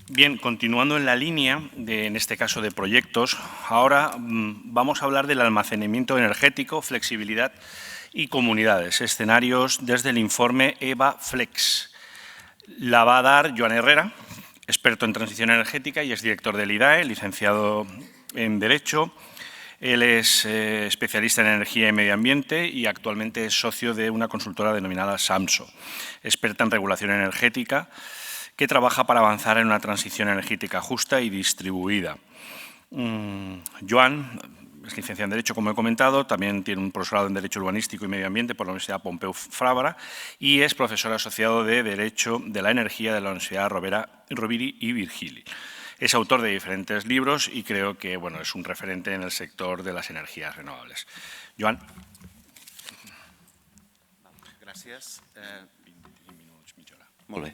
Bien, continuando en la línea, en este caso de proyectos, ahora vamos a hablar del almacenamiento energético, flexibilidad y comunidades, escenarios desde el informe EVA Flex. La va a dar Joan Herrera, experto en transición energética y es director del IDAE, licenciado en Derecho. Él es especialista en energía y medio ambiente y actualmente es socio de una consultora denominada SAMSO, experta en regulación energética, que trabaja para avanzar en una transición energética justa y distribuida. Joan es licenciado en Derecho, como he comentado, también tiene un posgrado en Derecho Urbanístico y Medio Ambiente por la Universidad Pompeu Fabra y es profesor asociado de Derecho de la Energía de la Universidad Rovira i Virgili. Es autor de diferentes libros y creo que es un referente en el sector de las energías renovables. Joan. Gràcies. Molt bé.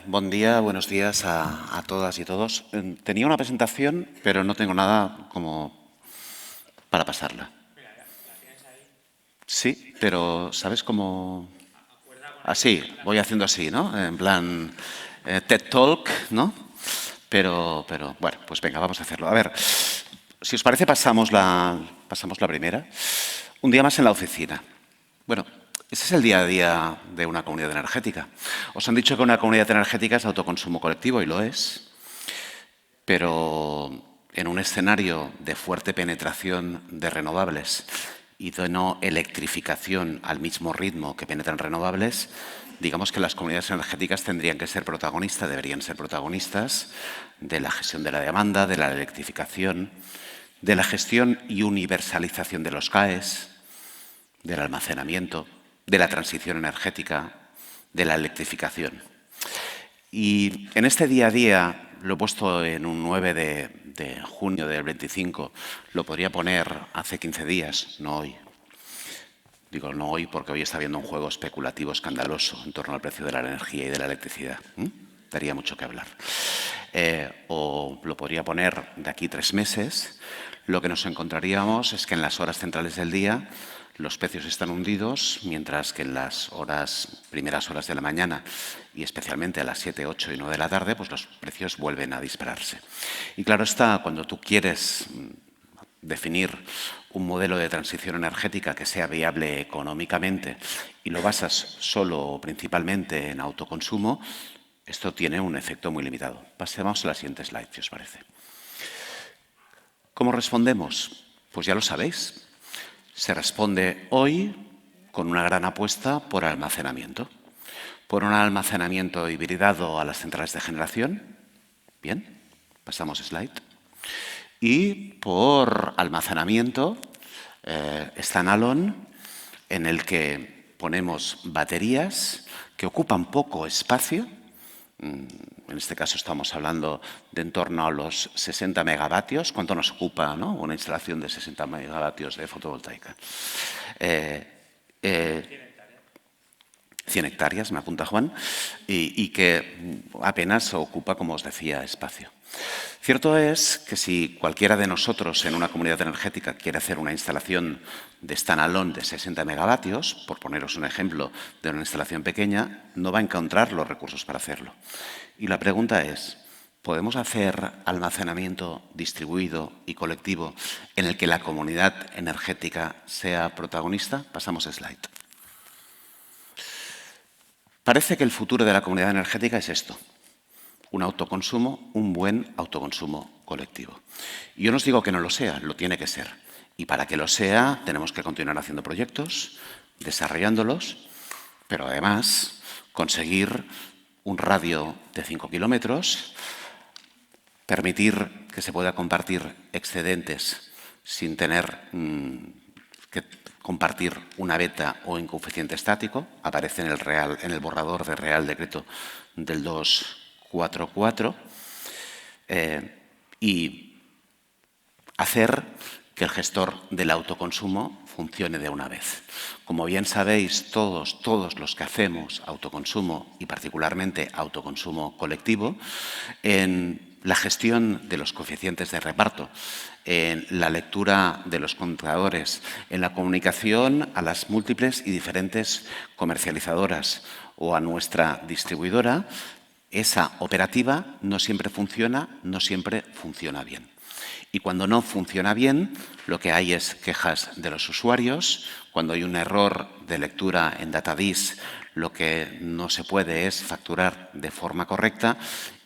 Buen día, buenos días a todas y todos. Tenía una presentación, pero no tengo nada como para pasarla. Sí, pero ¿sabes cómo? Así, voy haciendo así, ¿no? En plan TED Talk, ¿no? Pero bueno, pues venga, vamos a hacerlo. A ver, si os parece, pasamos la primera. Un día más en la oficina. Bueno, ese es el día a día de una comunidad energética. Os han dicho que una comunidad energética es autoconsumo colectivo, y lo es, pero en un escenario de fuerte penetración de renovables y de no electrificación al mismo ritmo que penetran renovables, digamos que las comunidades energéticas tendrían que ser protagonistas, deberían ser protagonistas de la gestión de la demanda, de la electrificación, de la gestión y universalización de los CAEs, del almacenamiento, de la transición energética, de la electrificación. Y en este día a día, lo he puesto en un 9 de junio del 25, lo podría poner hace 15 días, no hoy. Digo no hoy porque hoy está habiendo un juego especulativo escandaloso en torno al precio de la energía y de la electricidad. Daría mucho que hablar. O lo podría poner de aquí 3 meses. Lo que nos encontraríamos es que en las horas centrales del día los precios están hundidos, mientras que en las primeras horas de la mañana y especialmente a las 7, 8 y 9 de la tarde, pues los precios vuelven a dispararse. Y claro está, cuando tú quieres definir un modelo de transición energética que sea viable económicamente y lo basas solo o principalmente en autoconsumo, esto tiene un efecto muy limitado. Pasemos a la siguiente slide, si os parece. ¿Cómo respondemos? Pues ya lo sabéis. Se responde hoy con una gran apuesta por almacenamiento. Por un almacenamiento hibridado a las centrales de generación. Bien, pasamos slide. Y por almacenamiento standalone, en el que ponemos baterías que ocupan poco espacio. En este caso estamos hablando de en torno a los 60 megavatios. ¿Cuánto nos ocupa, ¿no?, una instalación de 60 megavatios de fotovoltaica? 100 hectáreas, me apunta Juan, y que apenas ocupa, como os decía, espacio. Cierto es que si cualquiera de nosotros en una comunidad energética quiere hacer una instalación de standalone de 60 megavatios, por poneros un ejemplo de una instalación pequeña, no va a encontrar los recursos para hacerlo. Y la pregunta es, ¿podemos hacer almacenamiento distribuido y colectivo en el que la comunidad energética sea protagonista? Pasamos a slide. Parece que el futuro de la comunidad energética es esto. Un autoconsumo, un buen autoconsumo colectivo. Y yo no os digo que no lo sea, lo tiene que ser. Y para que lo sea, tenemos que continuar haciendo proyectos, desarrollándolos, pero además conseguir un radio de 5 kilómetros, permitir que se pueda compartir excedentes sin tener que compartir una beta o un coeficiente estático. Aparece en el borrador de Real Decreto del 244, y hacer que el gestor del autoconsumo funcione de una vez. Como bien sabéis, todos los que hacemos autoconsumo y particularmente autoconsumo colectivo, en la gestión de los coeficientes de reparto, en la lectura de los contadores, en la comunicación a las múltiples y diferentes comercializadoras o a nuestra distribuidora, esa operativa no siempre funciona bien. Y cuando no funciona bien, lo que hay es quejas de los usuarios. Cuando hay un error de lectura en DataVis, lo que no se puede es facturar de forma correcta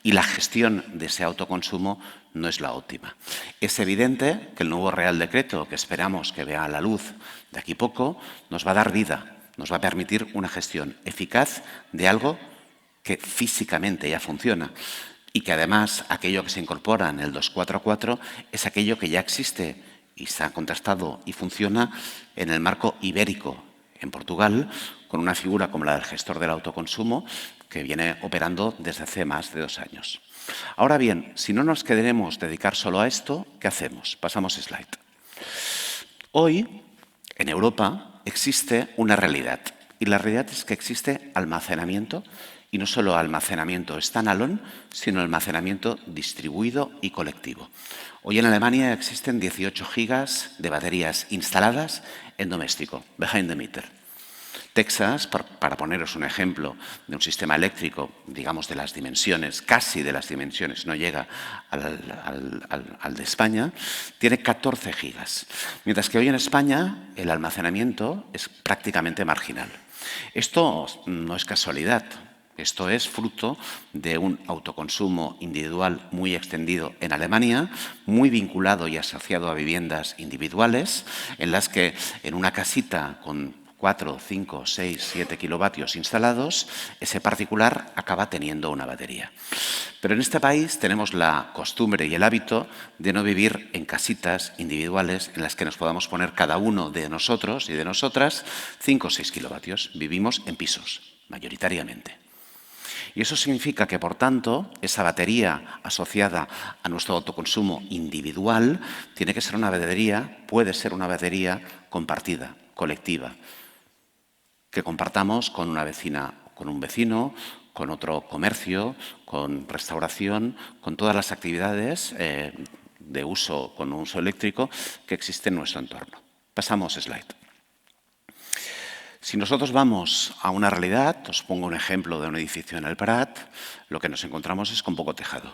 y la gestión de ese autoconsumo no es la óptima. Es evidente que el nuevo Real Decreto, que esperamos que vea la luz de aquí poco, nos va a dar vida, nos va a permitir una gestión eficaz de algo que físicamente ya funciona y que además aquello que se incorpora en el 244 es aquello que ya existe y se ha contrastado y funciona en el marco ibérico en Portugal, con una figura como la del gestor del autoconsumo que viene operando desde hace más de 2 años. Ahora bien, si no nos queremos dedicar solo a esto, ¿qué hacemos? Pasamos slide. Hoy, en Europa, existe una realidad. Y la realidad es que existe almacenamiento, y no solo almacenamiento standalone, sino almacenamiento distribuido y colectivo. Hoy en Alemania existen 18 gigas de baterías instaladas en doméstico, behind the meter. Texas, para poneros un ejemplo de un sistema eléctrico, digamos de las dimensiones, casi de las dimensiones, no llega al de España, tiene 14 gigas. Mientras que hoy en España el almacenamiento es prácticamente marginal. Esto no es casualidad. Esto es fruto de un autoconsumo individual muy extendido en Alemania, muy vinculado y asociado a viviendas individuales, en las que en una casita con 4, 5, 6, 7 kilovatios instalados, ese particular acaba teniendo una batería. Pero en este país tenemos la costumbre y el hábito de no vivir en casitas individuales en las que nos podamos poner cada uno de nosotros y de nosotras 5 o 6 kilovatios. Vivimos en pisos, mayoritariamente. Y eso significa que, por tanto, esa batería asociada a nuestro autoconsumo individual tiene que ser una batería, puede ser una batería compartida, colectiva, que compartamos con una vecina, con un vecino, con otro comercio, con restauración, con todas las actividades de uso, con uso eléctrico que existen en nuestro entorno. Pasamos slide. Si nosotros vamos a una realidad, os pongo un ejemplo de un edificio en el Prat, lo que nos encontramos es con poco tejado.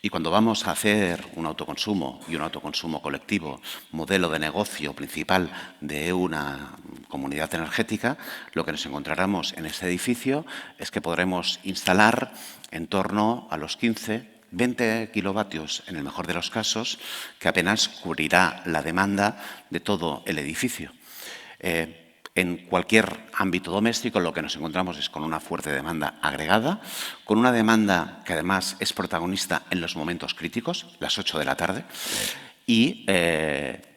Y cuando vamos a hacer un autoconsumo y un autoconsumo colectivo, modelo de negocio principal de una comunidad energética, lo que nos encontraremos en ese edificio es que podremos instalar en torno a los 15, 20 kilovatios en el mejor de los casos, que apenas cubrirá la demanda de todo el edificio. En cualquier ámbito doméstico lo que nos encontramos es con una fuerte demanda agregada, con una demanda que además es protagonista en los momentos críticos, las 8 de la tarde, y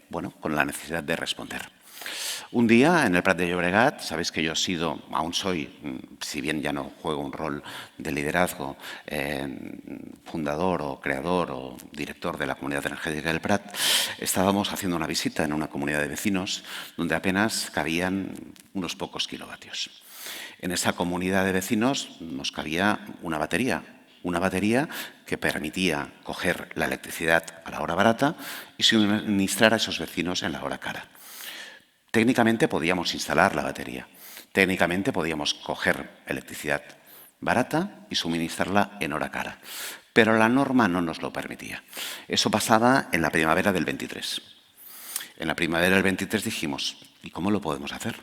bueno, con la necesidad de responder. Un día en el Prat de Llobregat, sabéis que yo he sido, aún soy, si bien ya no juego un rol de liderazgo, fundador o creador o director de la Comunidad Energética del Prat, estábamos haciendo una visita en una comunidad de vecinos donde apenas cabían unos pocos kilovatios. En esa comunidad de vecinos nos cabía una batería que permitía coger la electricidad a la hora barata y suministrar a esos vecinos en la hora cara. Técnicamente podíamos instalar la batería, técnicamente podíamos coger electricidad barata y suministrarla en hora cara, pero la norma no nos lo permitía. Eso pasaba en la primavera del 23. En la primavera del 23 dijimos, ¿y cómo lo podemos hacer?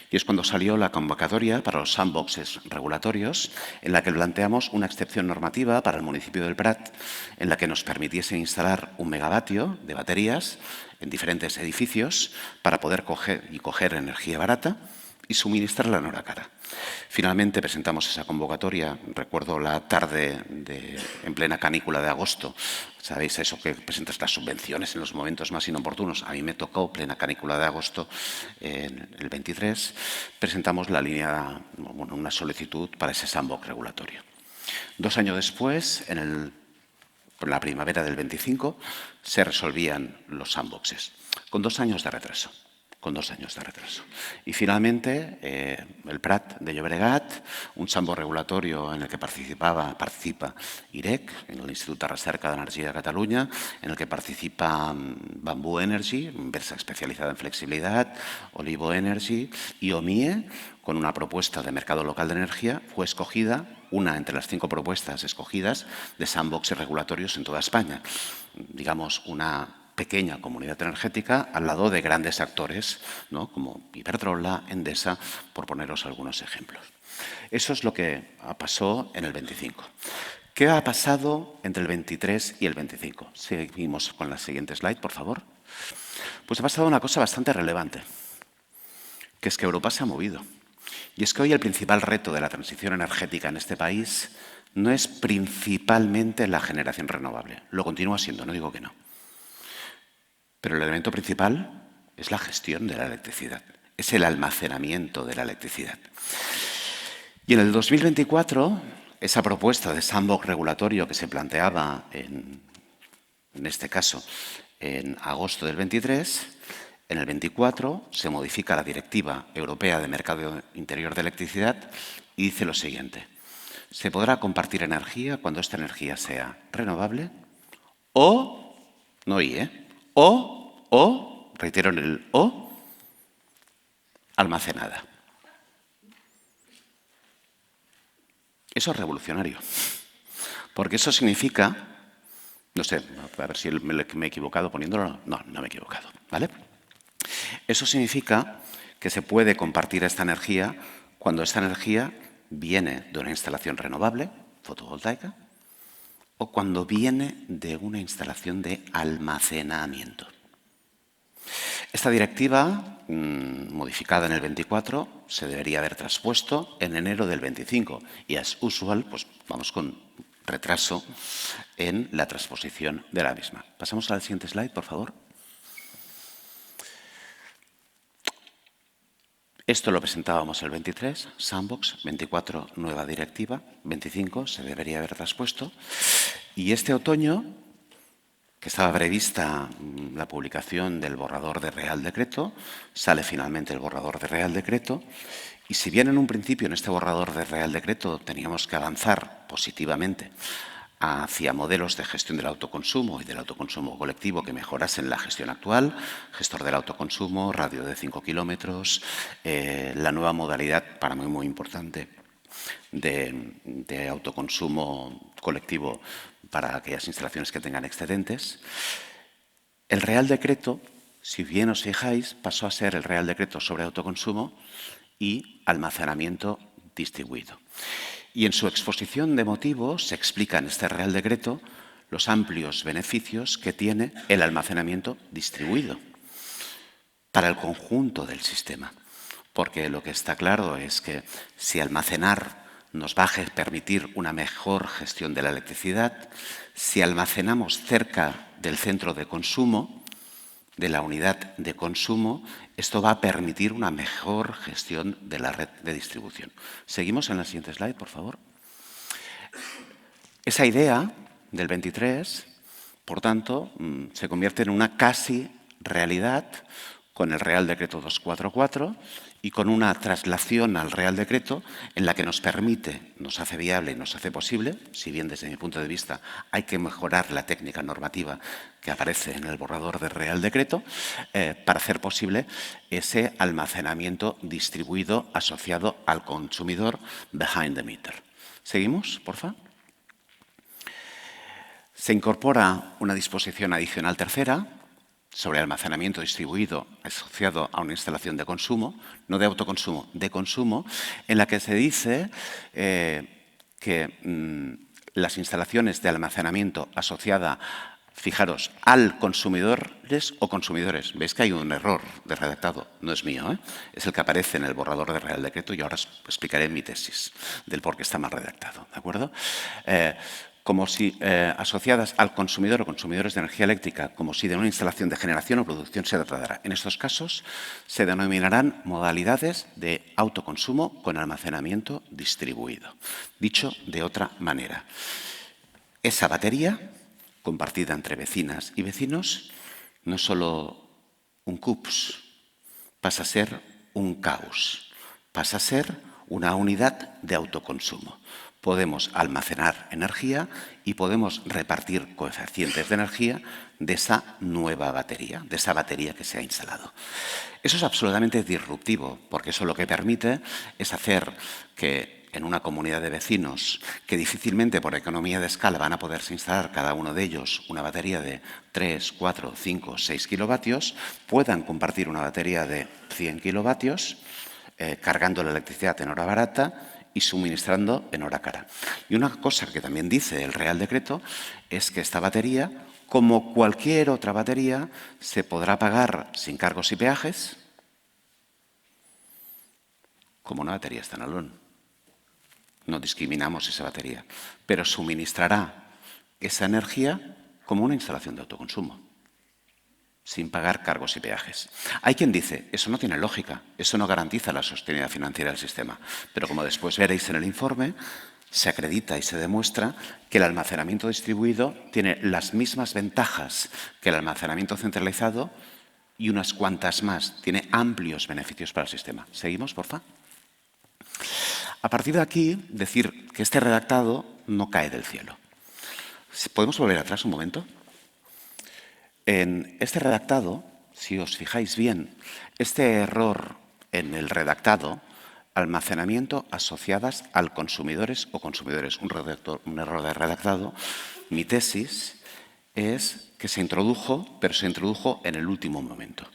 Y es cuando salió la convocatoria para los sandboxes regulatorios, en la que planteamos una excepción normativa para el municipio del Prat, en la que nos permitiese instalar 1 megavatio de baterías en diferentes edificios para poder coger energía barata y suministrarla en hora cara. Finalmente presentamos esa convocatoria, recuerdo la tarde en plena canícula de agosto. ¿Sabéis eso que presentas las subvenciones en los momentos más inoportunos? A mí me tocó plena canícula de agosto, en el 23, presentamos la línea, bueno, una solicitud para ese sandbox regulatorio. 2 años después, en la primavera del 25, se resolvían los sandboxes, con 2 años de retraso. con 2 años de retraso. Y finalmente, el Prat de Llobregat, un sandbox regulatorio en el que participa IREC, en el Instituto de Recerca de Energía de Cataluña, en el que participa Bambú Energy, empresa especializada en flexibilidad, Olivo Energy y OMIE, con una propuesta de mercado local de energía, fue escogida, una entre las 5 propuestas escogidas de sandboxes regulatorios en toda España. Digamos, una pequeña comunidad energética al lado de grandes actores, ¿no?, como Iberdrola, Endesa, por poneros algunos ejemplos. Eso es lo que pasó en el 25. ¿Qué ha pasado entre el 23 y el 25? Seguimos con la siguiente slide, por favor. Pues ha pasado una cosa bastante relevante, que es que Europa se ha movido. Y es que hoy el principal reto de la transición energética en este país no es principalmente la generación renovable. Lo continúa siendo, no digo que no. Pero el elemento principal es la gestión de la electricidad, es el almacenamiento de la electricidad. Y en el 2024, esa propuesta de sandbox regulatorio que se planteaba, en este caso, en agosto del 23, en el 24 se modifica la Directiva Europea de Mercado Interior de Electricidad y dice lo siguiente: se podrá compartir energía cuando esta energía sea renovable o, no y, o, reitero en el o, almacenada. Eso es revolucionario, porque eso significa, no sé, a ver si me he equivocado poniéndolo, no me he equivocado, ¿vale? Eso significa que se puede compartir esta energía cuando esta energía viene de una instalación renovable, fotovoltaica, o cuando viene de una instalación de almacenamiento. Esta directiva, modificada en el 24, se debería haber traspuesto en enero del 25 y, as usual, pues vamos con retraso en la transposición de la misma. Pasamos al siguiente slide, por favor. Esto lo presentábamos el 23, Sandbox, 24, nueva directiva, 25, se debería haber traspuesto. Y este otoño, que estaba prevista la publicación del borrador de Real Decreto, sale finalmente el borrador de Real Decreto. Y si bien en un principio en este borrador de Real Decreto teníamos que avanzar positivamente hacia modelos de gestión del autoconsumo y del autoconsumo colectivo que mejorasen la gestión actual, gestor del autoconsumo, radio de 5 kilómetros, la nueva modalidad, para mí muy importante, de autoconsumo colectivo para aquellas instalaciones que tengan excedentes. El Real Decreto, si bien os fijáis, pasó a ser el Real Decreto sobre autoconsumo y almacenamiento distribuido. Y en su exposición de motivos se explica en este Real Decreto los amplios beneficios que tiene el almacenamiento distribuido para el conjunto del sistema. Porque lo que está claro es que si almacenar nos va a permitir una mejor gestión de la electricidad, si almacenamos cerca del centro de consumo, de la unidad de consumo, esto va a permitir una mejor gestión de la red de distribución. Seguimos en la siguiente slide, por favor. Esa idea del 23, por tanto, se convierte en una casi realidad con el Real Decreto 244 y con una traslación al Real Decreto en la que nos permite, nos hace viable y nos hace posible, si bien desde mi punto de vista hay que mejorar la técnica normativa que aparece en el borrador del Real Decreto, para hacer posible ese almacenamiento distribuido asociado al consumidor behind the meter. ¿Seguimos, por favor? Se incorpora una disposición adicional tercera sobre almacenamiento distribuido asociado a una instalación de consumo, no de autoconsumo, de consumo, en la que se dice que las instalaciones de almacenamiento asociada, fijaros, al consumidores o consumidores. Veis que hay un error de redactado, no es mío, es el que aparece en el borrador del Real Decreto y ahora os explicaré mi tesis del por qué está mal redactado, ¿de acuerdo? Como si asociadas al consumidor o consumidores de energía eléctrica, como si de una instalación de generación o producción se tratara. En estos casos se denominarán modalidades de autoconsumo con almacenamiento distribuido. Dicho de otra manera, esa batería compartida entre vecinas y vecinos no es solo un CUPS, pasa a ser un caos, pasa a ser una unidad de autoconsumo. Podemos almacenar energía y podemos repartir coeficientes de energía de esa nueva batería, de esa batería que se ha instalado. Eso es absolutamente disruptivo, porque eso lo que permite es hacer que en una comunidad de vecinos que difícilmente por economía de escala van a poderse instalar cada uno de ellos una batería de 3, 4, 5, 6 kilovatios, puedan compartir una batería de 100 kilovatios, cargando la electricidad en hora barata y suministrando en hora cara. Y una cosa que también dice el Real Decreto es que esta batería, como cualquier otra batería, se podrá pagar sin cargos y peajes como una batería standalone. No discriminamos esa batería, pero suministrará esa energía como una instalación de autoconsumo, sin pagar cargos y peajes. Hay quien dice, eso no tiene lógica, eso no garantiza la sostenibilidad financiera del sistema, pero como después veréis en el informe, se acredita y se demuestra que el almacenamiento distribuido tiene las mismas ventajas que el almacenamiento centralizado y unas cuantas más. Tiene amplios beneficios para el sistema. ¿Seguimos, por favor? A partir de aquí, decir que este redactado no cae del cielo. ¿Podemos volver atrás un momento? En este redactado, si os fijáis bien, este error en el redactado, almacenamiento asociadas al consumidores o consumidores, un error de redactado, mi tesis es que se introdujo, pero se introdujo en el último momento.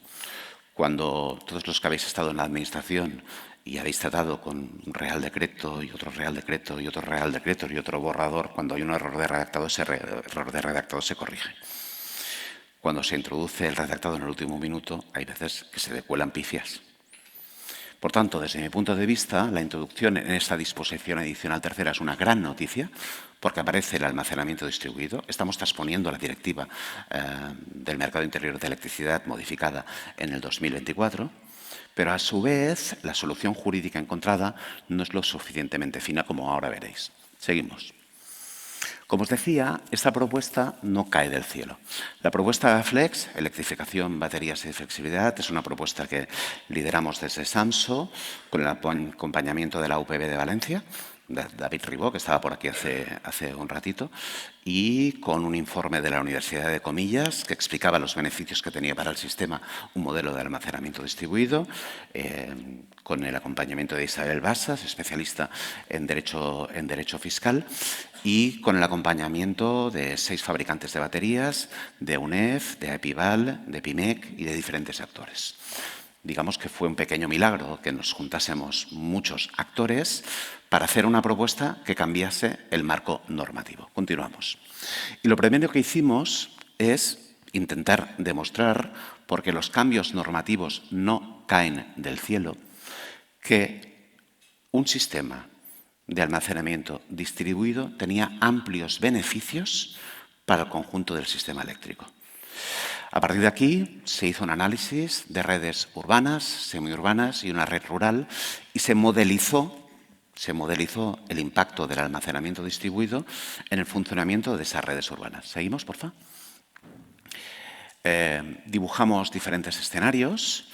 Cuando todos los que habéis estado en la administración y habéis tratado con un Real Decreto y otro Real Decreto y otro Real Decreto y otro borrador, cuando hay un error de redactado, ese error de redactado se corrige. Cuando se introduce el redactado en el último minuto, hay veces que se decuelan pifias. Por tanto, desde mi punto de vista, la introducción en esta disposición adicional tercera es una gran noticia, porque aparece el almacenamiento distribuido. Estamos transponiendo la directiva del mercado interior de electricidad modificada en el 2024, pero a su vez la solución jurídica encontrada no es lo suficientemente fina como ahora veréis. Seguimos. Como os decía, esta propuesta no cae del cielo. La propuesta de Flex, electrificación, baterías y flexibilidad, es una propuesta que lideramos desde SAMSO con el acompañamiento de la UPV de Valencia, de David Ribó, que estaba por aquí hace un ratito, y con un informe de la Universidad de Comillas que explicaba los beneficios que tenía para el sistema un modelo de almacenamiento distribuido, con el acompañamiento de Isabel Basas, especialista en derecho fiscal, y con el acompañamiento de 6 fabricantes de baterías, de UNEF, de Epival, de PIMEC y de diferentes actores. Digamos que fue un pequeño milagro que nos juntásemos muchos actores para hacer una propuesta que cambiase el marco normativo. Continuamos. Y lo primero que hicimos es intentar demostrar, porque los cambios normativos no caen del cielo, que un sistema de almacenamiento distribuido tenía amplios beneficios para el conjunto del sistema eléctrico. A partir de aquí se hizo un análisis de redes urbanas, semiurbanas y una red rural y se modelizó el impacto del almacenamiento distribuido en el funcionamiento de esas redes urbanas. ¿Seguimos, por favor? Dibujamos diferentes escenarios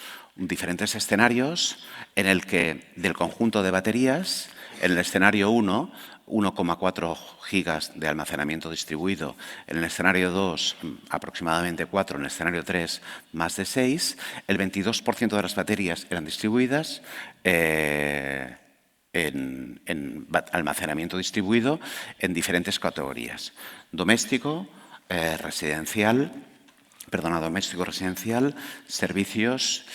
en el que del conjunto de baterías, en el escenario 1, 1,4 gigas de almacenamiento distribuido, en el escenario 2 aproximadamente 4, en el escenario 3 más de 6, el 22% de las baterías eran distribuidas en almacenamiento distribuido en diferentes categorías. Doméstico, residencial, servicios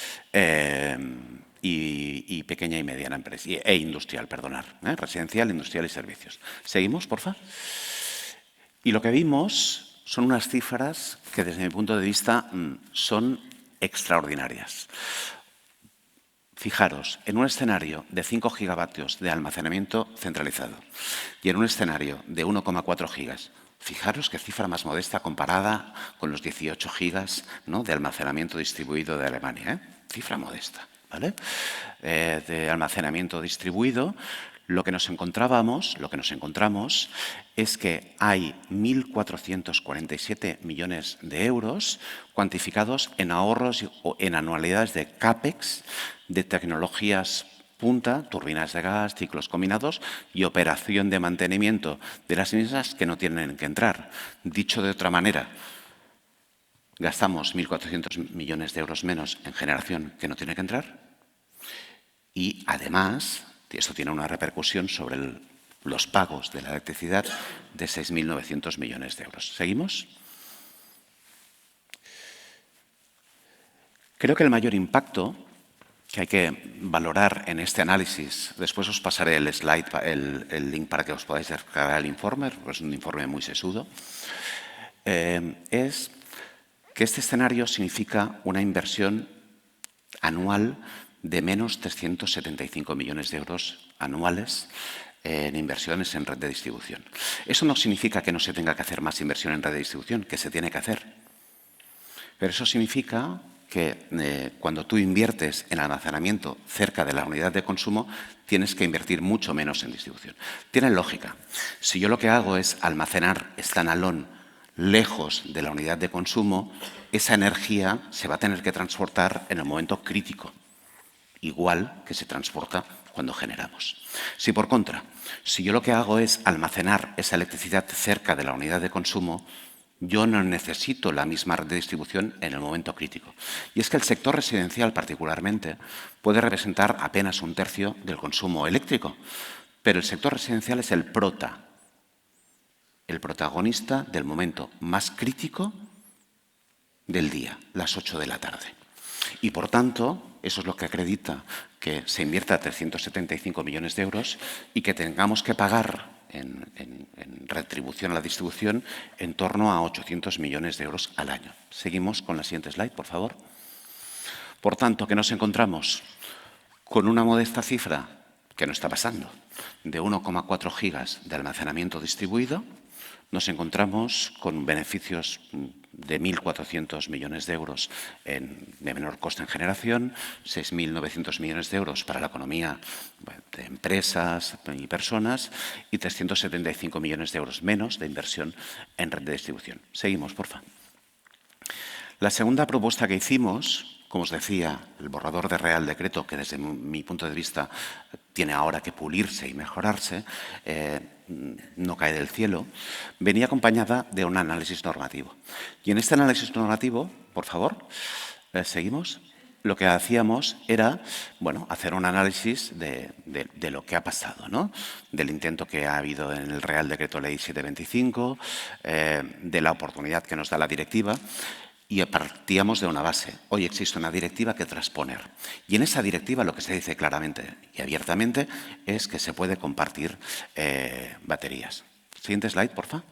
y pequeña y mediana empresa, e industrial, residencial, industrial y servicios. ¿Seguimos, por favor? Y lo que vimos son unas cifras que desde mi punto de vista son extraordinarias. Fijaros, en un escenario de 5 gigavatios de almacenamiento centralizado y en un escenario de 1,4 gigas, fijaros qué cifra más modesta comparada con los 18 gigas, ¿no?, de almacenamiento distribuido de Alemania. Cifra modesta, ¿vale? De almacenamiento distribuido. Lo que nos encontramos es que hay 1.447 millones de euros cuantificados en ahorros o en anualidades de CAPEX de tecnologías punta, turbinas de gas, ciclos combinados y operación de mantenimiento de las mismas que no tienen que entrar. Dicho de otra manera, gastamos 1.400 millones de euros menos en generación que no tiene que entrar y, además, esto tiene una repercusión sobre los pagos de la electricidad de 6.900 millones de euros. ¿Seguimos? Creo que el mayor impacto que hay que valorar en este análisis, después os pasaré el slide, el link para que os podáis descargar el informe, porque es un informe muy sesudo, es que este escenario significa una inversión anual de menos 375 millones de euros anuales en inversiones en red de distribución. Eso no significa que no se tenga que hacer más inversión en red de distribución, que se tiene que hacer. Pero eso significa que cuando tú inviertes en almacenamiento cerca de la unidad de consumo, tienes que invertir mucho menos en distribución. Tiene lógica. Si yo lo que hago es almacenar standalone lejos de la unidad de consumo, esa energía se va a tener que transportar en el momento crítico, igual que se transporta cuando generamos. Si por contra, si yo lo que hago es almacenar esa electricidad cerca de la unidad de consumo, yo no necesito la misma red de distribución en el momento crítico. Y es que el sector residencial, particularmente, puede representar apenas 1/3 del consumo eléctrico, pero el sector residencial es el protagonista del momento más crítico del día, las 8 de la tarde. Y, por tanto, eso es lo que acredita que se invierta 375 millones de euros y que tengamos que pagar en retribución a la distribución en torno a 800 millones de euros al año. Seguimos con la siguiente slide, por favor. Por tanto, ¿qué nos encontramos? Con una modesta cifra, que no está pasando, de 1,4 gigas de almacenamiento distribuido. Nos encontramos con beneficios de 1.400 millones de euros de menor coste en generación, 6.900 millones de euros para la economía de empresas y personas y 375 millones de euros menos de inversión en red de distribución. Seguimos, por favor. La segunda propuesta que hicimos, como os decía, el borrador de Real Decreto, que desde mi punto de vista tiene ahora que pulirse y mejorarse, no cae del cielo, venía acompañada de un análisis normativo. Y en este análisis normativo, por favor, seguimos, lo que hacíamos era, bueno, hacer un análisis de lo que ha pasado, ¿no? Del intento que ha habido en el Real Decreto Ley 725, de la oportunidad que nos da la directiva. Y partíamos de una base. Hoy existe una directiva que transponer. Y en esa directiva lo que se dice claramente y abiertamente es que se puede compartir baterías. Siguiente slide, por favor.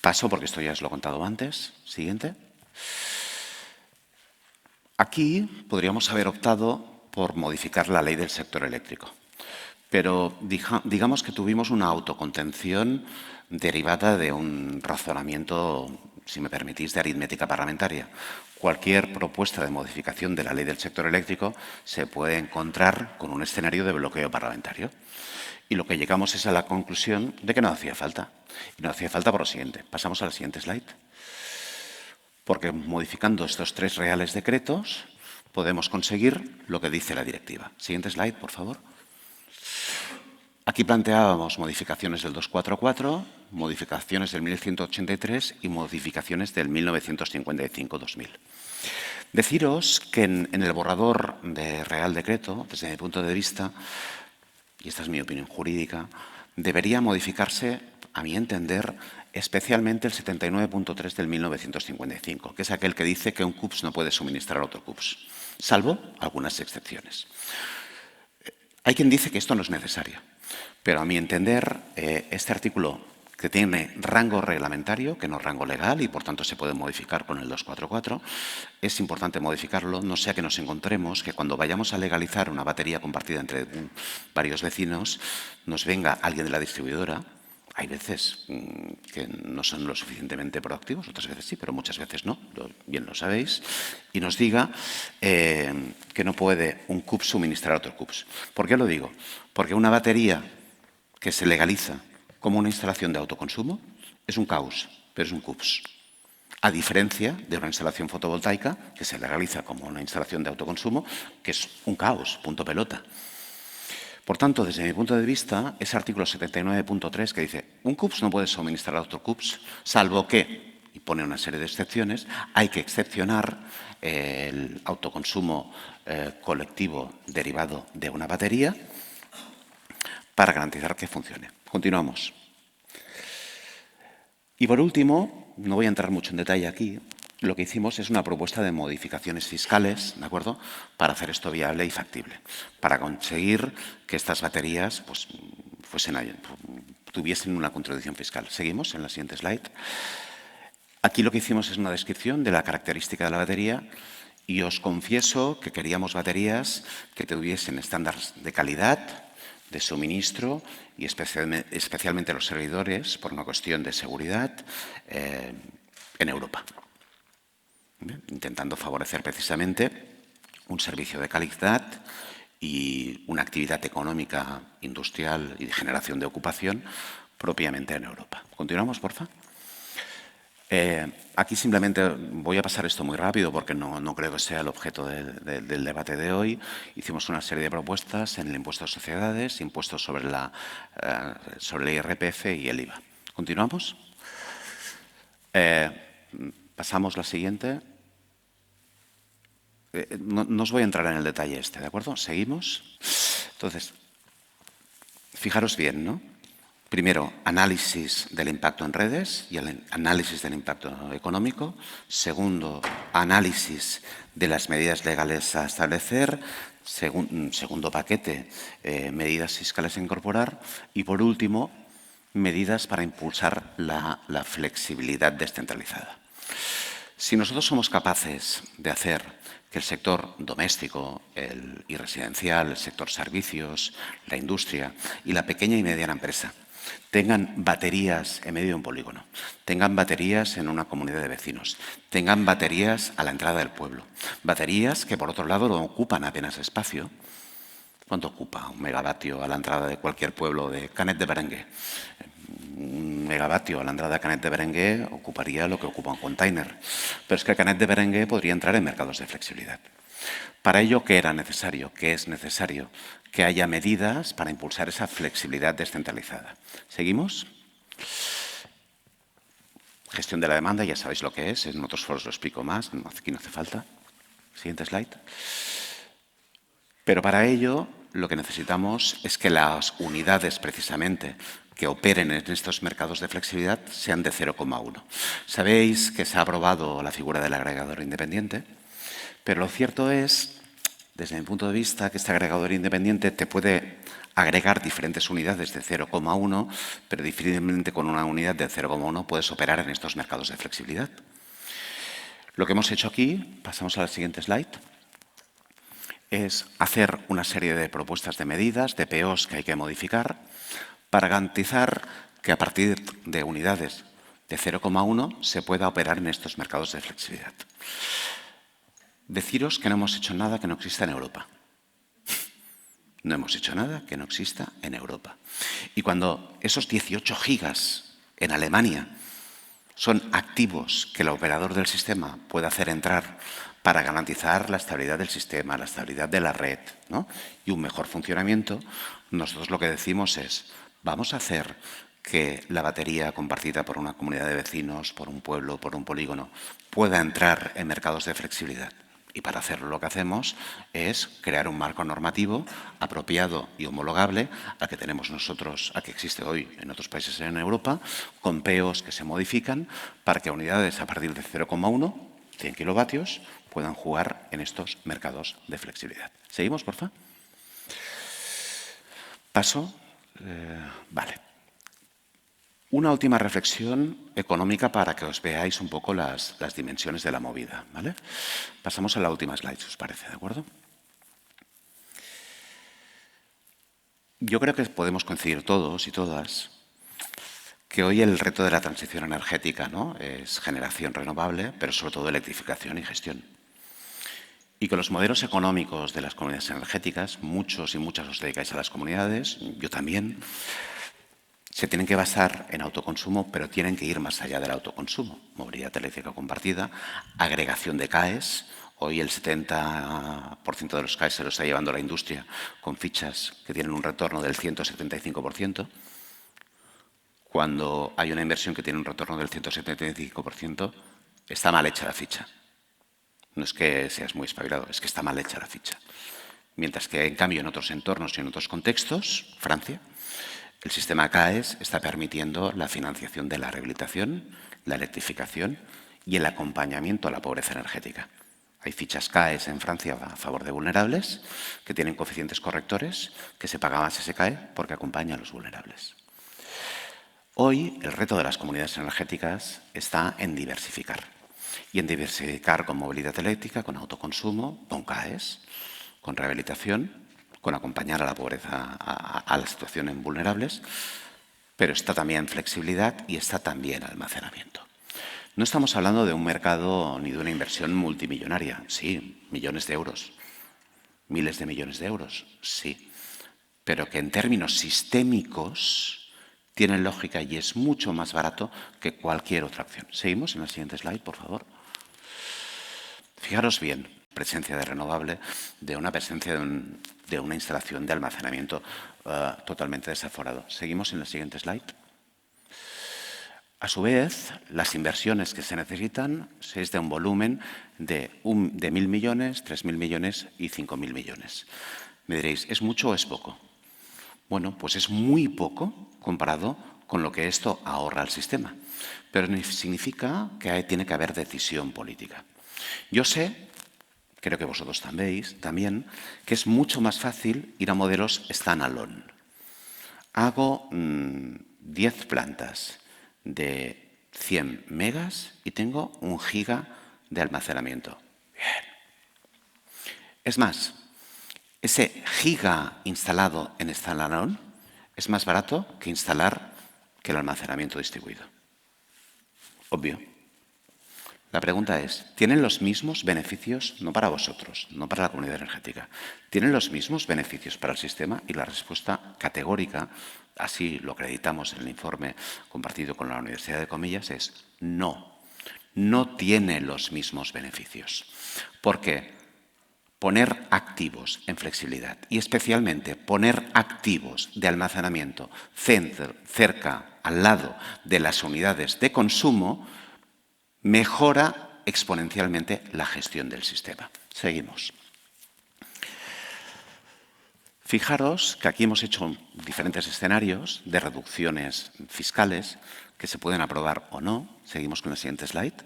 Paso porque esto ya os lo he contado antes. Siguiente. Aquí podríamos haber optado por modificar la ley del sector eléctrico. Pero digamos que tuvimos una autocontención derivada de un razonamiento, si me permitís, de aritmética parlamentaria. Cualquier propuesta de modificación de la ley del sector eléctrico se puede encontrar con un escenario de bloqueo parlamentario. Y lo que llegamos es a la conclusión de que no hacía falta. Y no hacía falta por lo siguiente. Pasamos a la siguiente slide. Porque modificando estos 3 reales decretos podemos conseguir lo que dice la directiva. Siguiente slide, por favor. Aquí planteábamos modificaciones del 244, modificaciones del 1183 y modificaciones del 1955-2000. Deciros que en el borrador de Real Decreto, desde mi punto de vista, y esta es mi opinión jurídica, debería modificarse, a mi entender, especialmente el 79.3 del 1955, que es aquel que dice que un CUPS no puede suministrar a otro CUPS, salvo algunas excepciones. Hay quien dice que esto no es necesario. Pero a mi entender, este artículo que tiene rango reglamentario, que no rango legal y por tanto se puede modificar con el 244, es importante modificarlo, no sea que nos encontremos que cuando vayamos a legalizar una batería compartida entre varios vecinos, nos venga alguien de la distribuidora, hay veces que no son lo suficientemente proactivos, otras veces sí, pero muchas veces no, bien lo sabéis, y nos diga que no puede un CUPS suministrar a otro CUPS. ¿Por qué lo digo? Porque una batería que se legaliza como una instalación de autoconsumo es un caos, pero es un CUPS. A diferencia de una instalación fotovoltaica que se legaliza como una instalación de autoconsumo, que es un caos, punto pelota. Por tanto, desde mi punto de vista, ese artículo 79.3 que dice un CUPS no puede suministrar a otro CUPS, salvo que, y pone una serie de excepciones, hay que excepcionar el autoconsumo colectivo derivado de una batería para garantizar que funcione. Continuamos. Y por último, no voy a entrar mucho en detalle aquí, lo que hicimos es una propuesta de modificaciones fiscales, ¿de acuerdo?, para hacer esto viable y factible, para conseguir que estas baterías pues, tuviesen una contribución fiscal. Seguimos en la siguiente slide. Aquí lo que hicimos es una descripción de la característica de la batería y os confieso que queríamos baterías que tuviesen estándares de calidad, de suministro y especialmente los servidores, por una cuestión de seguridad, en Europa. Intentando favorecer precisamente un servicio de calidad y una actividad económica, industrial y de generación de ocupación propiamente en Europa. Continuamos, por favor. Aquí simplemente voy a pasar esto muy rápido porque no creo que sea el objeto del debate de hoy. Hicimos una serie de propuestas en el impuesto de sociedades, impuestos sobre el IRPF y el IVA. ¿Continuamos? Pasamos la siguiente. No os voy a entrar en el detalle este, ¿de acuerdo? Seguimos. Entonces, fijaros bien, ¿no? Primero, análisis del impacto en redes y el análisis del impacto económico. Segundo, análisis de las medidas legales a establecer. Segundo paquete, medidas fiscales a incorporar. Y por último, medidas para impulsar la flexibilidad descentralizada. Si nosotros somos capaces de hacer que el sector doméstico y residencial, el sector servicios, la industria y la pequeña y mediana empresa tengan baterías en medio de un polígono, tengan baterías en una comunidad de vecinos, tengan baterías a la entrada del pueblo, baterías que por otro lado no ocupan apenas espacio. ¿Cuánto ocupa un megavatio a la entrada de cualquier pueblo de Canet de Berenguer? Un megavatio a la entrada de Canet de Berenguer ocuparía lo que ocupa un container. Pero es que Canet de Berenguer podría entrar en mercados de flexibilidad. Para ello, ¿qué era necesario? ¿Qué es necesario? Que haya medidas para impulsar esa flexibilidad descentralizada. ¿Seguimos? Gestión de la demanda, ya sabéis lo que es. En otros foros lo explico más. Aquí no hace falta. Siguiente slide. Pero para ello, lo que necesitamos es que las unidades, precisamente, que operen en estos mercados de flexibilidad sean de 0,1. Sabéis que se ha aprobado la figura del agregador independiente, pero lo cierto es, desde mi punto de vista, que este agregador independiente te puede agregar diferentes unidades de 0,1, pero difícilmente con una unidad de 0,1 puedes operar en estos mercados de flexibilidad. Lo que hemos hecho aquí, pasamos a la siguiente slide, es hacer una serie de propuestas de medidas, de POs que hay que modificar, para garantizar que a partir de unidades de 0,1 se pueda operar en estos mercados de flexibilidad. Deciros que no hemos hecho nada que no exista en Europa. No hemos hecho nada que no exista en Europa. Y cuando esos 18 gigas en Alemania son activos que el operador del sistema puede hacer entrar para garantizar la estabilidad del sistema, la estabilidad de la red, ¿no?, y un mejor funcionamiento, nosotros lo que decimos es, vamos a hacer que la batería compartida por una comunidad de vecinos, por un pueblo, por un polígono, pueda entrar en mercados de flexibilidad. Y para hacerlo lo que hacemos es crear un marco normativo apropiado y homologable al que tenemos nosotros, al que existe hoy en otros países en Europa, con POs que se modifican para que unidades a partir de 0,1, 100 kilovatios, puedan jugar en estos mercados de flexibilidad. ¿Seguimos, por favor? Paso. Vale. Una última reflexión económica para que os veáis un poco las dimensiones de la movida, ¿vale? Pasamos a la última slide, si os parece, ¿de acuerdo? Yo creo que podemos coincidir todos y todas que hoy el reto de la transición energética, ¿no?, es generación renovable, pero sobre todo electrificación y gestión. Y que los modelos económicos de las comunidades energéticas, muchos y muchas os dedicáis a las comunidades, yo también, se tienen que basar en autoconsumo, pero tienen que ir más allá del autoconsumo. Movilidad eléctrica compartida, agregación de CAEs. Hoy el 70% de los CAEs se lo está llevando la industria con fichas que tienen un retorno del 175%. Cuando hay una inversión que tiene un retorno del 175%, está mal hecha la ficha. No es que seas muy espabilado, es que está mal hecha la ficha. Mientras que, en cambio, en otros entornos y en otros contextos, Francia, el sistema CAES está permitiendo la financiación de la rehabilitación, la electrificación y el acompañamiento a la pobreza energética. Hay fichas CAES en Francia a favor de vulnerables que tienen coeficientes correctores que se paga más ese CAE porque acompaña a los vulnerables. Hoy el reto de las comunidades energéticas está en diversificar. Y en diversificar con movilidad eléctrica, con autoconsumo, con CAES, con rehabilitación, con acompañar a la pobreza, a la situación en vulnerables, pero está también flexibilidad y está también almacenamiento. No estamos hablando de un mercado ni de una inversión multimillonaria. Sí, millones de euros. Miles de millones de euros, sí. Pero que en términos sistémicos tiene lógica y es mucho más barato que cualquier otra opción. Seguimos en la siguiente slide, por favor. Fijaros bien, presencia de renovable, de una presencia de una instalación de almacenamiento totalmente desaforado. Seguimos en la siguiente slide. A su vez, las inversiones que se necesitan es de un volumen de 1.000 millones, 3.000 millones y 5.000 millones. Me diréis, ¿es mucho o es poco? Bueno, pues es muy poco comparado con lo que esto ahorra al sistema. Pero significa que tiene que haber decisión política. Yo sé, creo que vosotros también, que es mucho más fácil ir a modelos standalone. Hago 10 plantas de 100 megas y tengo 1 giga de almacenamiento. Bien. Es más, ese giga instalado en standalone es más barato que instalar que el almacenamiento distribuido. Obvio. La pregunta es, ¿tienen los mismos beneficios, no para vosotros, no para la comunidad energética, ¿tienen los mismos beneficios para el sistema? Y la respuesta categórica, así lo acreditamos en el informe compartido con la Universidad de Comillas, es no. No tiene los mismos beneficios. ¿Por qué? Poner activos en flexibilidad y especialmente poner activos de almacenamiento cerca, al lado de las unidades de consumo, mejora exponencialmente la gestión del sistema. Seguimos. Fijaros que aquí hemos hecho diferentes escenarios de reducciones fiscales que se pueden aprobar o no. Seguimos con la siguiente slide.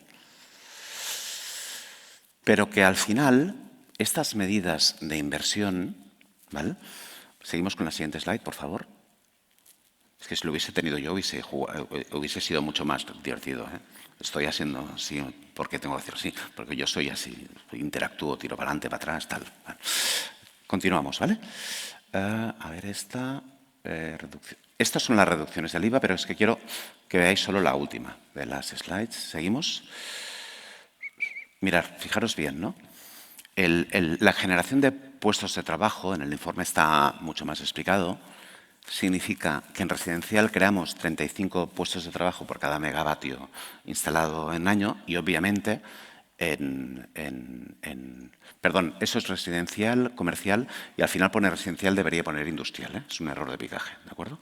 Pero que al final estas medidas de inversión, ¿vale? Seguimos con la siguiente slide, por favor. Es que si lo hubiese tenido yo hubiese sido mucho más divertido, ¿eh? Estoy haciendo así porque tengo que hacer así, porque yo soy así, interactúo, tiro para adelante, para atrás, tal. Vale. Continuamos, ¿vale? A ver, estas son las reducciones del IVA, pero es que quiero que veáis solo la última de las slides. Seguimos. Mirad, fijaros bien, ¿no? La generación de puestos de trabajo, en el informe está mucho más explicado, significa que en residencial creamos 35 puestos de trabajo por cada megavatio instalado en año y obviamente perdón, eso es residencial, comercial y al final pone residencial, debería poner industrial, ¿eh? Es un error de picaje, ¿de acuerdo?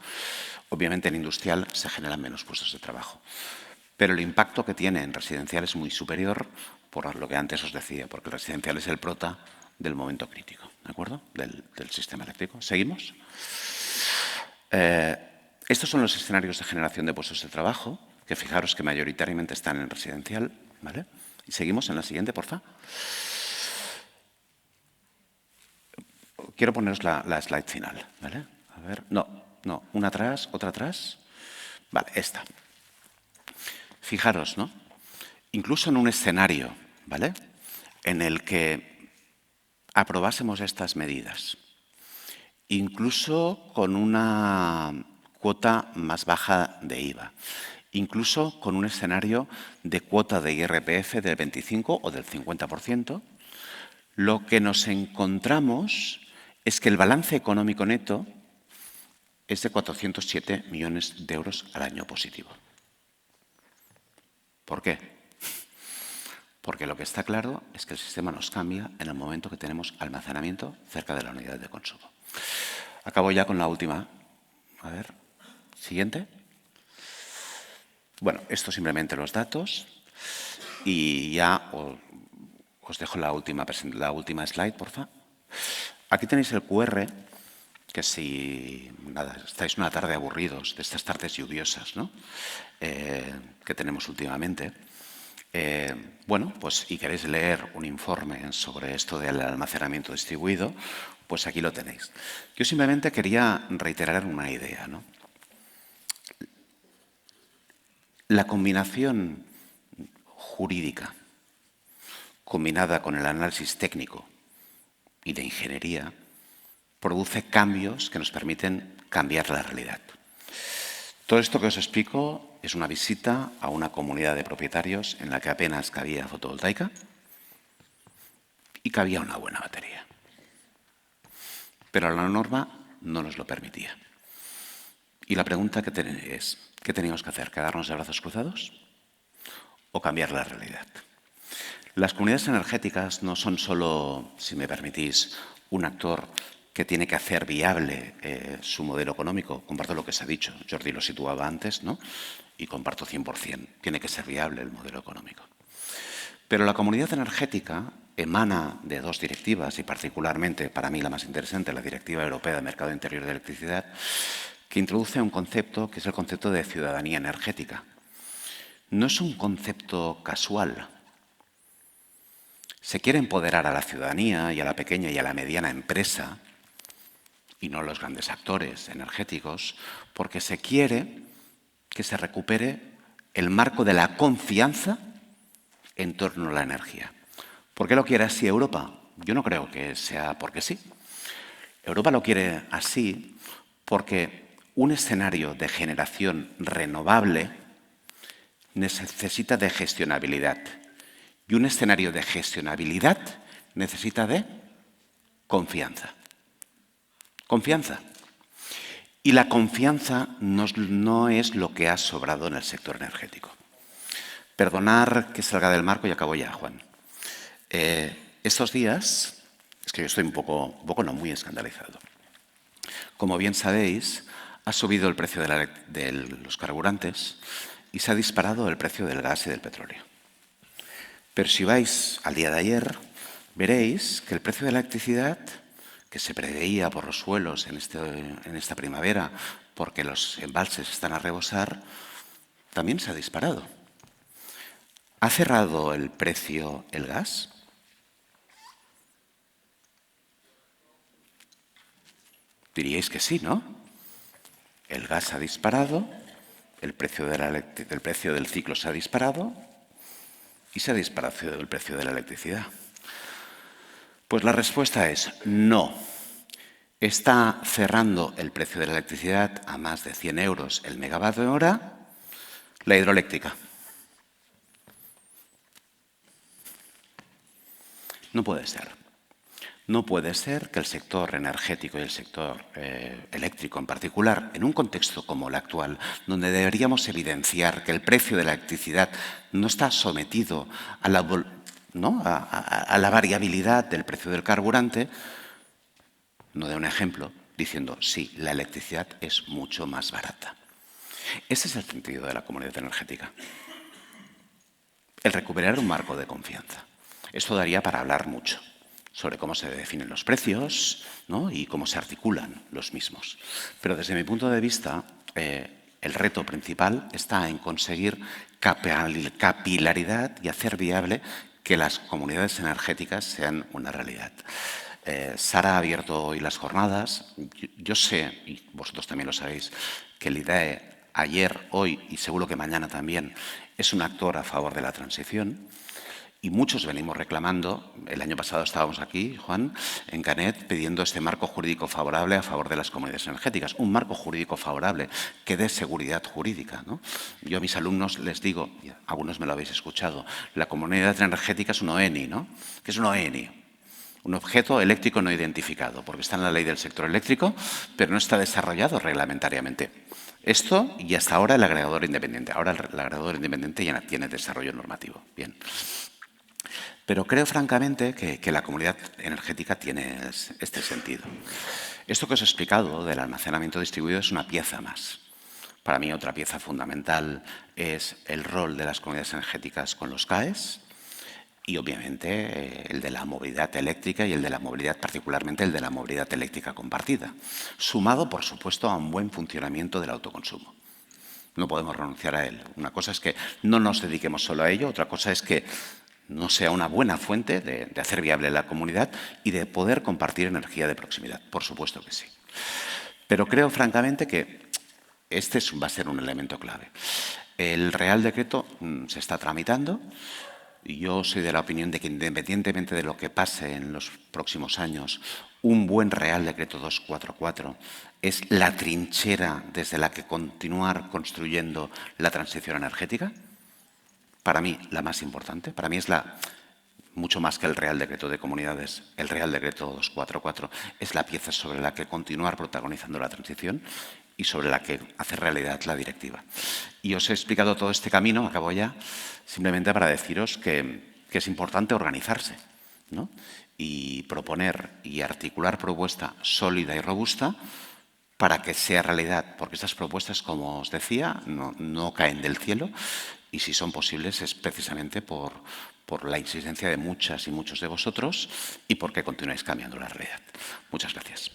Obviamente en industrial se generan menos puestos de trabajo. Pero el impacto que tiene en residencial es muy superior por lo que antes os decía, porque el residencial es el prota del momento crítico, ¿de acuerdo? Del sistema eléctrico. ¿Seguimos? Estos son los escenarios de generación de puestos de trabajo, que fijaros que mayoritariamente están en residencial, ¿vale? Y seguimos en la siguiente, por favor. Quiero poneros la slide final, ¿vale? A ver, no, una atrás, otra atrás. Vale, esta. Fijaros, ¿no? Incluso en un escenario, ¿vale?, en el que aprobásemos estas medidas, incluso con una cuota más baja de IVA, incluso con un escenario de cuota de IRPF del 25 o del 50%, lo que nos encontramos es que el balance económico neto es de 407 millones de euros al año positivo. ¿Por qué? Porque lo que está claro es que el sistema nos cambia en el momento que tenemos almacenamiento cerca de la unidad de consumo. Acabo ya con la última. A ver, siguiente. Bueno, esto simplemente los datos. Y ya os dejo la última slide, porfa. Aquí tenéis el QR, que si estáis una tarde aburridos, de estas tardes lluviosas, ¿no? Que tenemos últimamente, bueno, pues y queréis leer un informe sobre esto del almacenamiento distribuido, pues aquí lo tenéis. Yo simplemente quería reiterar una idea, ¿no? La combinación jurídica combinada con el análisis técnico y de ingeniería produce cambios que nos permiten cambiar la realidad. Todo esto que os explico es una visita a una comunidad de propietarios en la que apenas cabía fotovoltaica y cabía una buena batería. Pero la norma no nos lo permitía. Y la pregunta es, ¿qué teníamos que hacer? ¿Quedarnos de brazos cruzados o cambiar la realidad? Las comunidades energéticas no son solo, si me permitís, un actor que tiene que hacer viable su modelo económico. Comparto lo que se ha dicho, Jordi lo situaba antes, ¿no? Y comparto 100%, tiene que ser viable el modelo económico. Pero la comunidad energética emana de dos directivas, y particularmente, para mí la más interesante, la Directiva Europea de Mercado Interior de Electricidad, que introduce un concepto que es el concepto de ciudadanía energética. No es un concepto casual. Se quiere empoderar a la ciudadanía y a la pequeña y a la mediana empresa, y no a los grandes actores energéticos, porque se quiere que se recupere el marco de la confianza en torno a la energía. ¿Por qué lo quiere así Europa? Yo no creo que sea porque sí. Europa lo quiere así porque un escenario de generación renovable necesita de gestionabilidad. Y un escenario de gestionabilidad necesita de confianza. Confianza. Y la confianza no es lo que ha sobrado en el sector energético. Perdonar que salga del marco y acabo ya, Juan. Estos días, es que yo estoy un poco no muy escandalizado. Como bien sabéis, ha subido el precio de los carburantes y se ha disparado el precio del gas y del petróleo. Pero si vais al día de ayer, veréis que el precio de la electricidad, que se preveía por los suelos en esta primavera, porque los embalses están a rebosar, también se ha disparado. ¿Ha cerrado el precio el gas? Diríais que sí, ¿no? El gas ha disparado, el precio del ciclo se ha disparado y se ha disparado el precio de la electricidad. Pues la respuesta es no. Está cerrando el precio de la electricidad a más de 100 euros el megavatio hora la hidroeléctrica. No puede ser. No puede ser que el sector energético y el sector eléctrico en particular, en un contexto como el actual, donde deberíamos evidenciar que el precio de la electricidad no está sometido a la variabilidad del precio del carburante, no dé un ejemplo diciendo, sí, la electricidad es mucho más barata. Ese es el sentido de la comunidad energética. El recuperar un marco de confianza. Esto daría para hablar mucho sobre cómo se definen los precios, ¿no? Y cómo se articulan los mismos. Pero desde mi punto de vista, el reto principal está en conseguir capilaridad y hacer viable que las comunidades energéticas sean una realidad. Sara ha abierto hoy las jornadas. Yo sé, y vosotros también lo sabéis, que el IDAE ayer, hoy y seguro que mañana también es un actor a favor de la transición. Y muchos venimos reclamando, el año pasado estábamos aquí, Juan, en Canet, pidiendo este marco jurídico favorable a favor de las comunidades energéticas. Un marco jurídico favorable que dé seguridad jurídica, ¿no? Yo a mis alumnos les digo, y algunos me lo habéis escuchado, la comunidad energética es un OENI, ¿no? ¿Qué es un OENI? Un objeto eléctrico no identificado, porque está en la ley del sector eléctrico, pero no está desarrollado reglamentariamente. Esto y hasta ahora el agregador independiente. Ahora el agregador independiente ya tiene desarrollo normativo. Bien. Pero creo, francamente, que la comunidad energética tiene este sentido. Esto que os he explicado del almacenamiento distribuido es una pieza más. Para mí, otra pieza fundamental es el rol de las comunidades energéticas con los CAEs y, obviamente, el de la movilidad eléctrica y el de la movilidad, particularmente el de la movilidad eléctrica compartida, sumado, por supuesto, a un buen funcionamiento del autoconsumo. No podemos renunciar a él. Una cosa es que no nos dediquemos solo a ello, otra cosa es que no sea una buena fuente de hacer viable la comunidad y de poder compartir energía de proximidad. Por supuesto que sí. Pero creo, francamente, que este va a ser un elemento clave. El Real Decreto se está tramitando. Yo soy de la opinión de que, independientemente de lo que pase en los próximos años, un buen Real Decreto 244 es la trinchera desde la que continuar construyendo la transición energética. Para mí, la más importante, para mí es mucho más que el Real Decreto de Comunidades, el Real Decreto 244 es la pieza sobre la que continuar protagonizando la transición y sobre la que hacer realidad la directiva. Y os he explicado todo este camino, acabo ya, simplemente para deciros que es importante organizarse, ¿no? Y proponer y articular propuesta sólida y robusta para que sea realidad, porque estas propuestas, como os decía, no caen del cielo y si son posibles es precisamente por la insistencia de muchas y muchos de vosotros y porque continuáis cambiando la realidad. Muchas gracias.